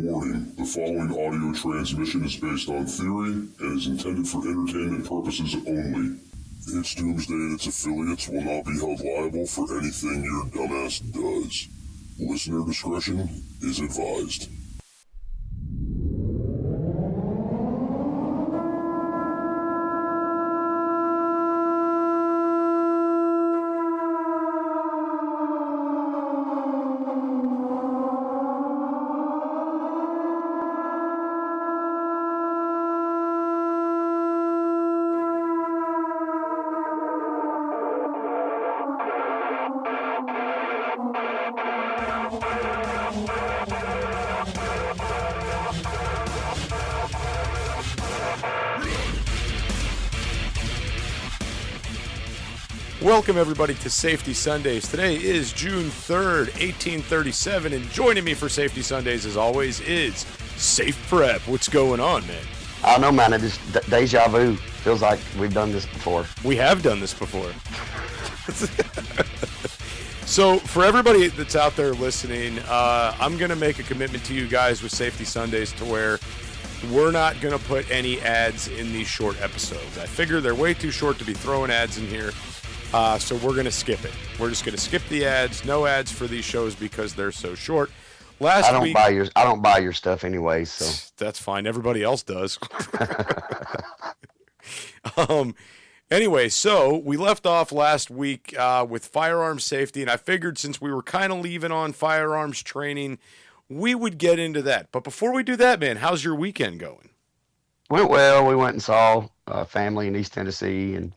Warning, the following audio transmission is based on theory and is intended for entertainment purposes only. It's Doomsday and its affiliates will not be held liable for anything your dumbass does. Listener discretion is advised. Welcome everybody to Safety Sundays. Today is June 3rd, 1837, and joining me for Safety Sundays as always is Safe Prep. What's going on, man? I don't know, man. It just deja vu. Feels like we've done this before. We have done this before. So for everybody that's out there listening, I'm going to make a commitment to you guys with Safety Sundays to where we're not going to put any ads in these short episodes. I figure they're way too short to be throwing ads in here. So we're going to skip it. We're just going to skip the ads. No ads for these shows because they're so short. I don't buy your stuff anyway, so that's fine. Everybody else does. Anyway, so we left off last week with firearms safety, and I figured since we were kind of leaving on firearms training, we would get into that. But before we do that, man, how's your weekend going? Went well. We went and saw family in East Tennessee, and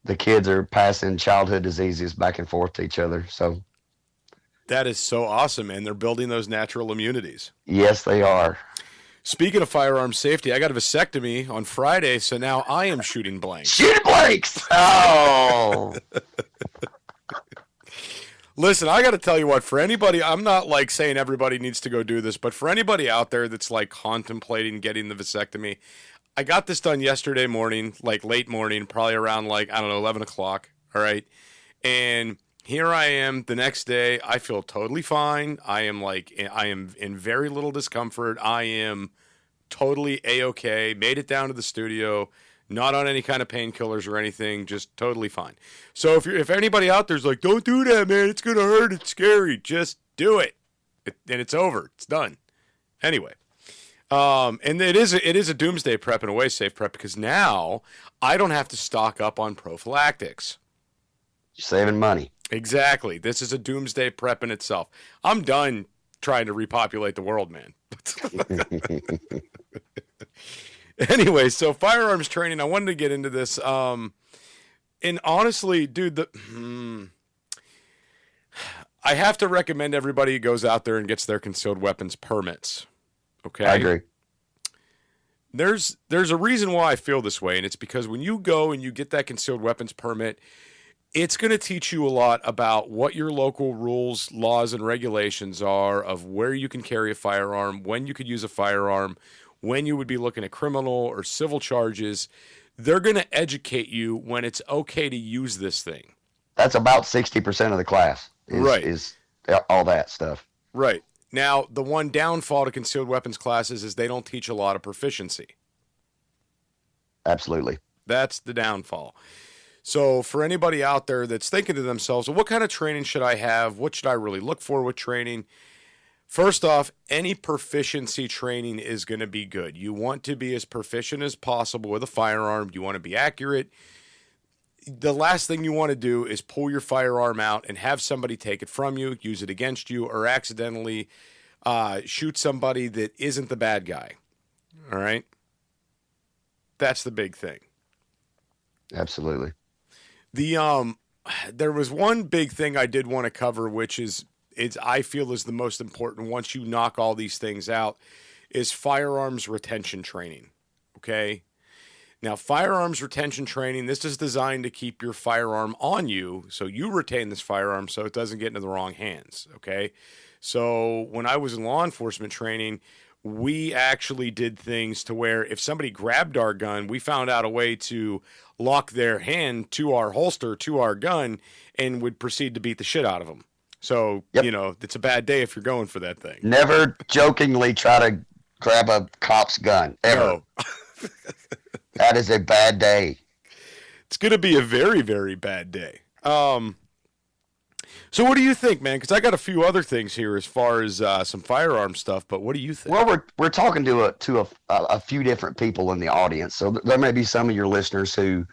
the kids are passing childhood diseases back and forth to each other. So that is so awesome, man. They're building those natural immunities. Yes, they are. Speaking of firearms safety, I got a vasectomy on Friday, so now I am shooting blanks. Shooting blanks! Oh! Listen, I got to tell you what, for anybody, I'm not like saying everybody needs to go do this, but for anybody out there that's like contemplating getting the vasectomy, I got this done yesterday morning, like late morning, probably around 11 o'clock, all right? And here I am the next day. I feel totally fine. I am in very little discomfort. I am totally A-okay. Made it down to the studio, not on any kind of painkillers or anything, just totally fine. So if anybody out there's like, don't do that, man, it's going to hurt, it's scary, just do it. And it's over. It's done. Anyway. And it is a doomsday prep in a way, safe prep, because now I don't have to stock up on prophylactics. You're saving money. Exactly. This is a doomsday prep in itself. I'm done trying to repopulate the world, man. Anyway, so firearms training, I wanted to get into this. And honestly, dude, I have to recommend everybody who goes out there and gets their concealed weapons permits. Okay. I agree. There's a reason why I feel this way, and it's because when you go and you get that concealed weapons permit, it's going to teach you a lot about what your local rules, laws, and regulations are of where you can carry a firearm, when you could use a firearm, when you would be looking at criminal or civil charges. They're going to educate you when it's okay to use this thing. That's about 60% of the class. Is all that stuff. Right. Now, the one downfall to concealed weapons classes is they don't teach a lot of proficiency. Absolutely. That's the downfall. So for anybody out there that's thinking to themselves, well, what kind of training should I have? What should I really look for with training? First off, any proficiency training is going to be good. You want to be as proficient as possible with a firearm. You want to be accurate. The last thing you want to do is pull your firearm out and have somebody take it from you, use it against you, or accidentally shoot somebody that isn't the bad guy. All right? That's the big thing. Absolutely. There was one big thing I did want to cover, which is I feel is the most important once you knock all these things out, is firearms retention training. Okay? Now, firearms retention training, this is designed to keep your firearm on you so you retain this firearm so it doesn't get into the wrong hands, okay? So when I was in law enforcement training, we actually did things to where if somebody grabbed our gun, we found out a way to lock their hand to our holster, to our gun, and would proceed to beat the shit out of them. So, Yep. it's a bad day if you're going for that thing. Never jokingly try to grab a cop's gun, ever. No. That is a bad day. It's going to be a very, very bad day. So what do you think, man? Because I got a few other things here as far as some firearm stuff, but what do you think? Well, we're talking to a few different people in the audience, so there may be some of your listeners who,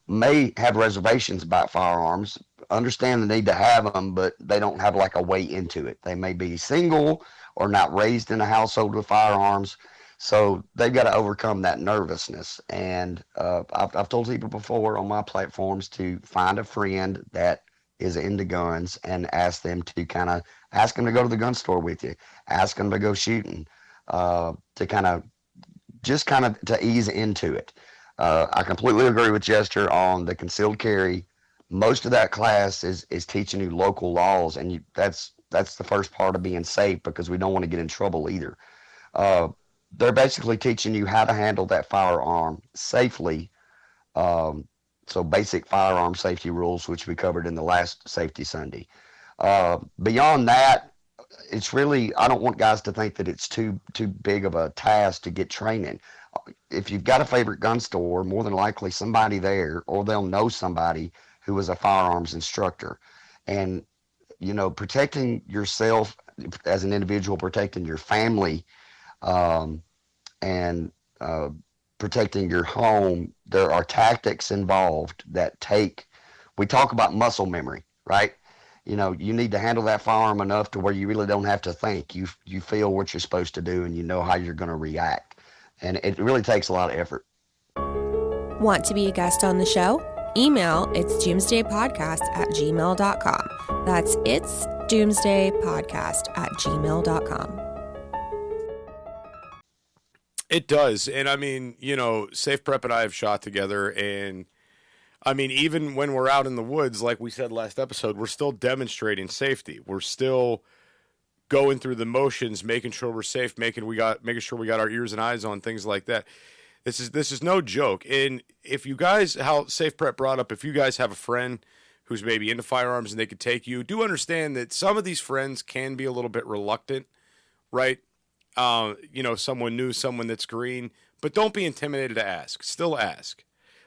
may have reservations about firearms, understand the need to have them, but they don't have like a way into it. They may be single or not raised in a household with firearms, so they've got to overcome that nervousness. And I've told people before on my platforms to find a friend that is into guns and ask them to go to the gun store with you, ask them to go shooting, to to ease into it. I completely agree with Jester on the concealed carry. Most of that class is teaching you local laws, and that's the first part of being safe, because we don't want to get in trouble either. They're basically teaching you how to handle that firearm safely. So basic firearm safety rules, which we covered in the last Safety Sunday. Beyond that, it's really, I don't want guys to think that it's too big of a task to get training. If you've got a favorite gun store, more than likely somebody there, or they'll know somebody who is a firearms instructor. And, protecting yourself as an individual, protecting your family, and protecting your home, there are tactics involved that we talk about muscle memory, right? You need to handle that firearm enough to where you really don't have to think. You feel what you're supposed to do, and you know how you're going to react. And it really takes a lot of effort. Want to be a guest on the show? Email it's doomsdaypodcast@gmail.com. That's it's doomsdaypodcast@gmail.com. It does. And I mean, Safe Prep and I have shot together, and I mean, even when we're out in the woods, like we said last episode, we're still demonstrating safety. We're still going through the motions, making sure we're safe, making sure we got our ears and eyes on, things like that. This is no joke. And if you guys, how Safe Prep brought up, if you guys have a friend who's maybe into firearms and they could take you, do understand that some of these friends can be a little bit reluctant, right? Someone new, someone that's green, but don't be intimidated to ask. Still ask.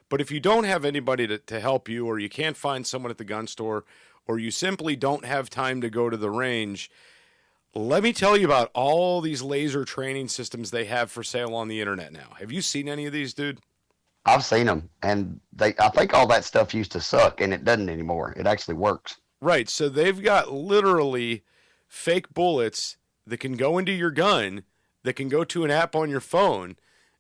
But if you don't have anybody to help you, or you can't find someone at the gun store, or you simply don't have time to go to the range, let me tell you about all these laser training systems they have for sale on the internet now. Have you seen any of these, dude? I've seen them, and I think all that stuff used to suck, and it doesn't anymore. It actually works. Right, so they've got literally fake bullets that can go into your gun, that can go to an app on your phone,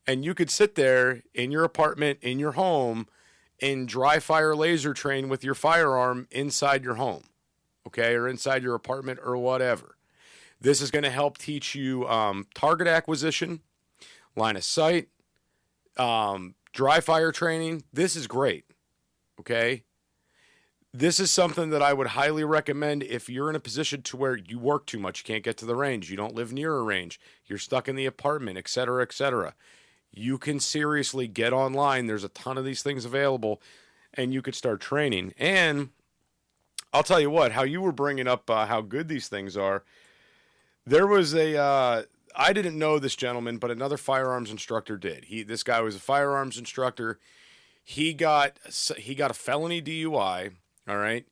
and you could sit there in your apartment, in your home, and dry fire laser train with your firearm inside your home, okay, or inside your apartment or whatever. This is going to help teach you target acquisition, line of sight, dry fire training. This is great, okay? This is something that I would highly recommend if you're in a position to where you work too much, you can't get to the range, you don't live near a range, you're stuck in the apartment, etc., etc. You can seriously get online. There's a ton of these things available, and you could start training. And I'll tell you what, how you were bringing up how good these things are, there was I didn't know this gentleman, but another firearms instructor did. This guy was a firearms instructor. He got a felony DUI, all right,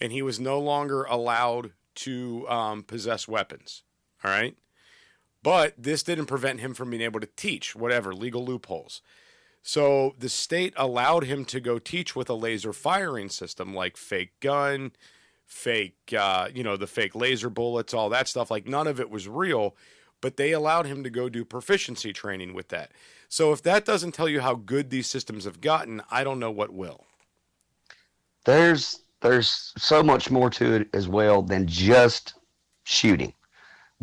and he was no longer allowed to possess weapons, all right? But this didn't prevent him from being able to teach, whatever, legal loopholes. So the state allowed him to go teach with a laser firing system, like fake gun, fake, the fake laser bullets, all that stuff. Like, none of it was real, but they allowed him to go do proficiency training with that. So if that doesn't tell you how good these systems have gotten, I don't know what will. There's so much more to it as well than just shooting.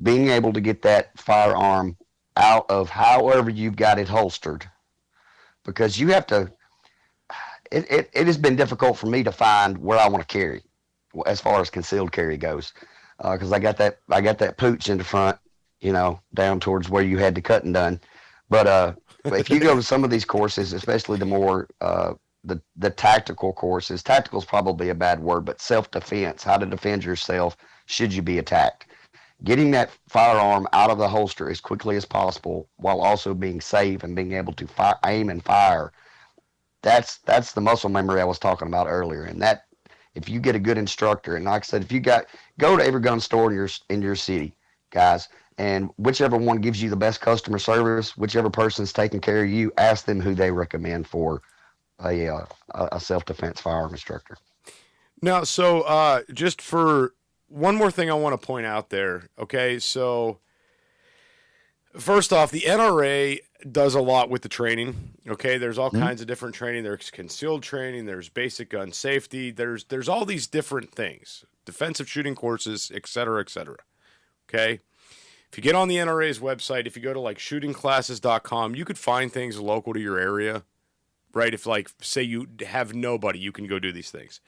Being able to get that firearm out of however you've got it holstered, because you have to, it has been difficult for me to find where I want to carry as far as concealed carry goes. Cause I got that pooch in the front, down towards where you had the cutting done. But if you go to some of these courses, especially the more, the tactical courses. Tactical is probably a bad word, but self-defense, how to defend yourself should you be attacked. Getting that firearm out of the holster as quickly as possible while also being safe and being able to aim and fire. That's the muscle memory I was talking about earlier. And that, if you get a good instructor, and like I said, if you go to every gun store in your city, guys, and whichever one gives you the best customer service, whichever person's taking care of you, ask them who they recommend for a self-defense firearm instructor. Now, so just for one more thing I want to point out there, okay? So first off, the NRA does a lot with the training, okay? There's all kinds of different training. There's concealed training. There's basic gun safety. There's all these different things, defensive shooting courses, et cetera, okay? If you get on the NRA's website, if you go to like shootingclasses.com, you could find things local to your area, right? If like, say you have nobody, you can go do these things.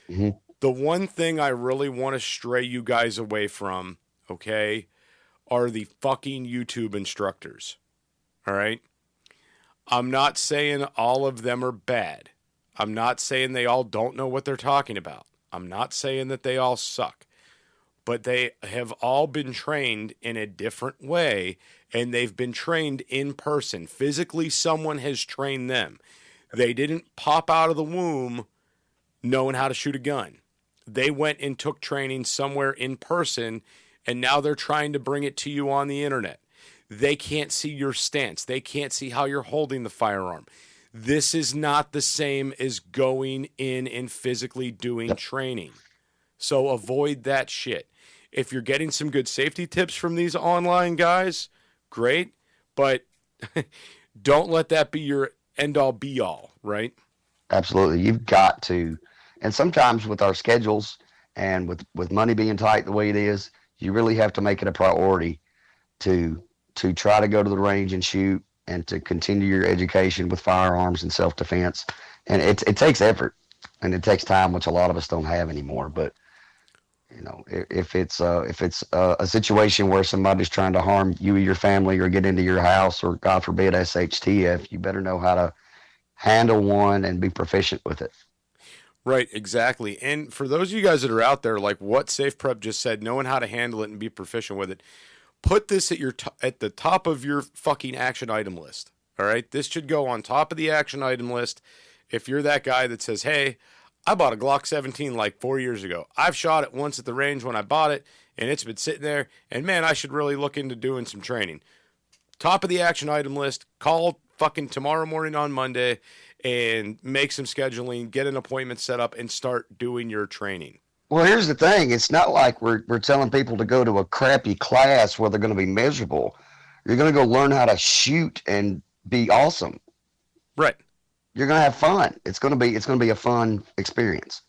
Mm-hmm. The one thing I really want to stray you guys away from, okay, are the fucking YouTube instructors. All right? I'm not saying all of them are bad. I'm not saying they all don't know what they're talking about. I'm not saying that they all suck. But they have all been trained in a different way, and they've been trained in person. Physically, someone has trained them. They didn't pop out of the womb knowing how to shoot a gun. They went and took training somewhere in person, and now they're trying to bring it to you on the internet. They can't see your stance. They can't see how you're holding the firearm. This is not the same as going in and physically doing training. So avoid that shit. If you're getting some good safety tips from these online guys, great, but don't let that be your end-all be-all, right? Absolutely. You've got to. And sometimes with our schedules and with money being tight the way it is, you really have to make it a priority to try to go to the range and shoot and to continue your education with firearms and self-defense. And it takes effort and it takes time, which a lot of us don't have anymore. But, you know, if it's a situation where somebody's trying to harm you or your family or get into your house or, God forbid, SHTF, you better know how to handle one and be proficient with it. Right, exactly. And for those of you guys that are out there, like what Safe Prep just said, knowing how to handle it and be proficient with it, put this at the top of your fucking action item list. All right, this should go on top of the action item list. If you're that guy that says, "Hey, I bought a Glock 17 like 4 years ago. I've shot it once at the range when I bought it, and it's been sitting there. And man, I should really look into doing some training." Top of the action item list. Call fucking tomorrow morning on Monday and make some scheduling, get an appointment set up, and start doing your training. Well, here's the thing. It's not like we're telling people to go to a crappy class where they're going to be miserable. You're going to go learn how to shoot and be awesome. Right. You're going to have fun. It's going to be a fun experience.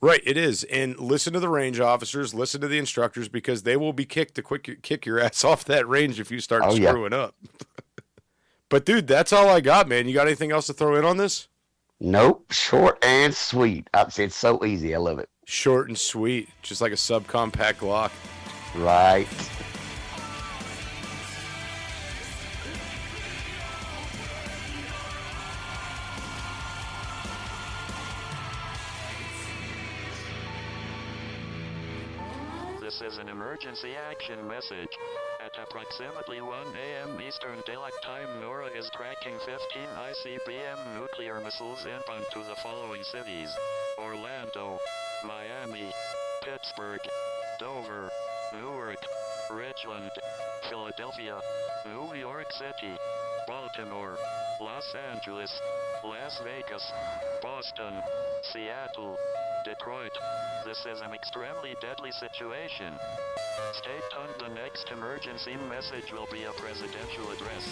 Right, it is. And listen to the range officers, listen to the instructors, because they will be quick to kick your ass off that range if you start screwing up. But, dude, that's all I got, man. You got anything else to throw in on this? Nope. Short and sweet. It's so easy. I love it. Short and sweet. Just like a subcompact Glock. Right. This is an emergency action message. At approximately 1 a.m. Eastern Daylight Time, NORAD is tracking 15 ICBM nuclear missiles inbound to the following cities: Orlando, Miami, Pittsburgh, Dover, Newark, Richland, Philadelphia, New York City, Baltimore, Los Angeles, Las Vegas, Boston, Seattle, Detroit. This is an extremely deadly situation. Stay tuned. The next emergency message will be a presidential address.